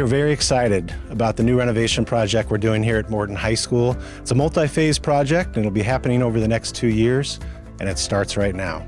are very excited about the new renovation project we're doing here at Morton High School. It's a multi-phase project and it'll be happening over the next 2 years, and it starts right now.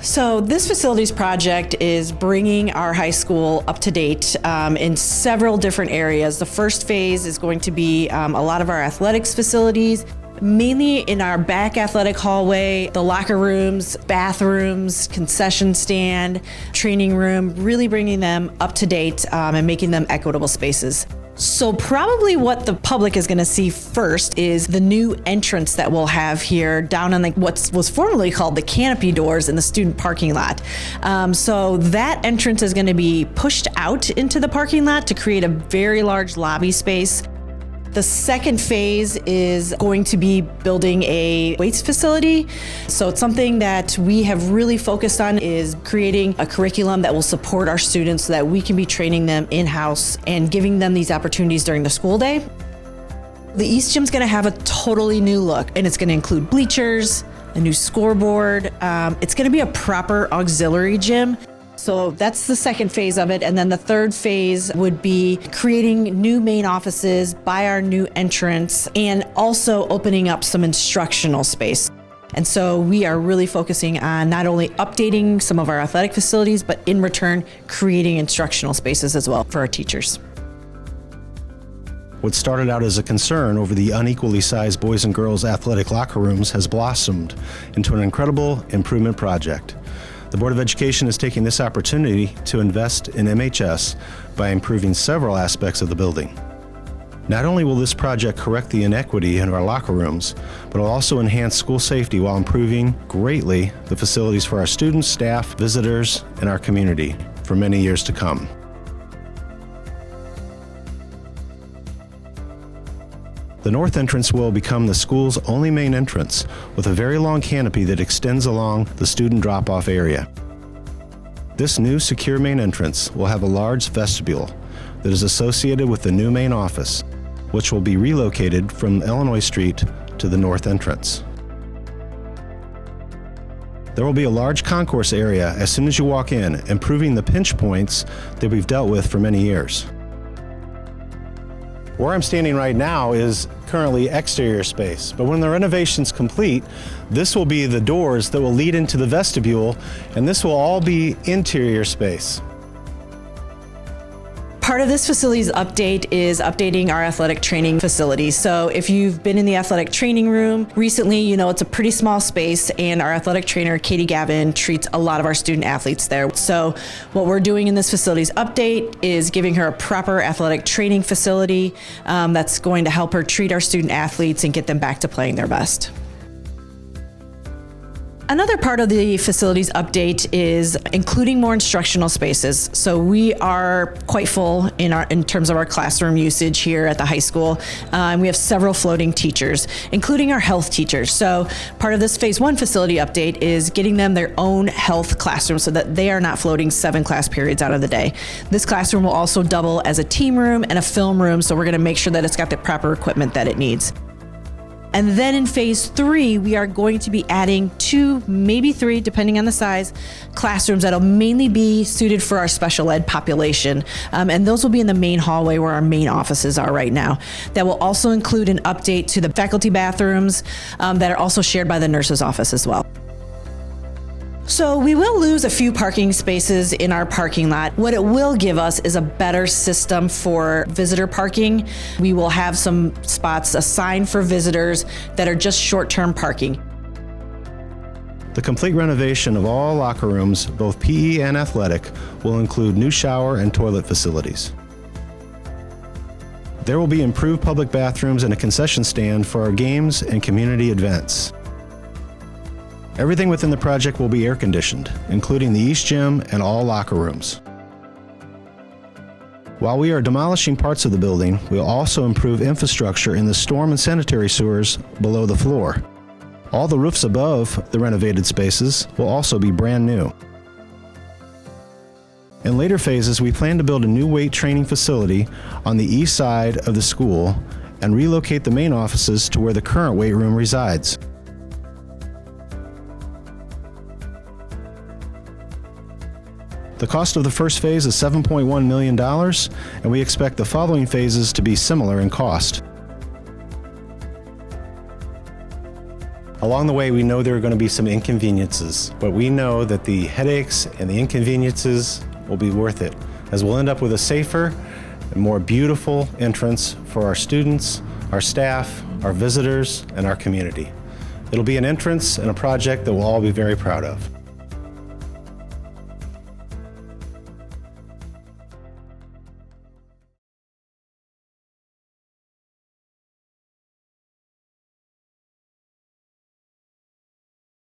So this facilities project is bringing our high school up to date in several different areas. The first phase is going to be a lot of our athletics facilities, mainly in our back athletic hallway, the locker rooms, bathrooms, concession stand, training room, really bringing them up to date and making them equitable spaces. So probably what the public is going to see first is the new entrance that we'll have here down on what was formerly called the canopy doors in the student parking lot. So that entrance is going to be pushed out into the parking lot to create a very large lobby space. The second phase is going to be building a weights facility. So it's something that we have really focused on is creating a curriculum that will support our students so that we can be training them in-house and giving them these opportunities during the school day. The East Gym's gonna have a totally new look, and it's gonna include bleachers, a new scoreboard. It's gonna be a proper auxiliary gym. So that's the second phase of it. And then the third phase would be creating new main offices by our new entrance and also opening up some instructional space. And so we are really focusing on not only updating some of our athletic facilities, but in return, creating instructional spaces as well for our teachers. What started out as a concern over the unequally sized boys and girls athletic locker rooms has blossomed into an incredible improvement project. The Board of Education is taking this opportunity to invest in MHS by improving several aspects of the building. Not only will this project correct the inequity in our locker rooms, but it will also enhance school safety while improving greatly the facilities for our students, staff, visitors, and our community for many years to come. The north entrance will become the school's only main entrance, with a very long canopy that extends along the student drop-off area. This new secure main entrance will have a large vestibule that is associated with the new main office, which will be relocated from Illinois Street to the north entrance. There will be a large concourse area as soon as you walk in, improving the pinch points that we've dealt with for many years. Where I'm standing right now is currently exterior space, but when the renovation's complete, this will be the doors that will lead into the vestibule, and this will all be interior space. Part of this facilities update is updating our athletic training facilities. So if you've been in the athletic training room recently, you know it's a pretty small space, and our athletic trainer, Katie Gavin, treats a lot of our student athletes there. So what we're doing in this facilities update is giving her a proper athletic training facility that's going to help her treat our student athletes and get them back to playing their best. Another part of the facilities update is including more instructional spaces. So we are quite full in terms of our classroom usage here at the high school. And we have several floating teachers, including our health teachers. So part of this phase 1 facility update is getting them their own health classroom so that they are not floating 7 class periods out of the day. This classroom will also double as a team room and a film room, so we're gonna make sure that it's got the proper equipment that it needs. And then in phase 3, we are going to be adding 2, maybe 3, depending on the size, classrooms that'll mainly be suited for our special ed population. And those will be in the main hallway where our main offices are right now. That will also include an update to the faculty bathrooms that are also shared by the nurse's office as well. So we will lose a few parking spaces in our parking lot. What it will give us is a better system for visitor parking. We will have some spots assigned for visitors that are just short-term parking. The complete renovation of all locker rooms, both PE and athletic, will include new shower and toilet facilities. There will be improved public bathrooms and a concession stand for our games and community events. Everything within the project will be air-conditioned, including the East Gym and all locker rooms. While we are demolishing parts of the building, we'll also improve infrastructure in the storm and sanitary sewers below the floor. All the roofs above the renovated spaces will also be brand new. In later phases, we plan to build a new weight training facility on the east side of the school and relocate the main offices to where the current weight room resides. The cost of the first phase is $7.1 million, and we expect the following phases to be similar in cost. Along the way, we know there are going to be some inconveniences, but we know that the headaches and the inconveniences will be worth it, as we'll end up with a safer and more beautiful entrance for our students, our staff, our visitors, and our community. It'll be an entrance and a project that we'll all be very proud of.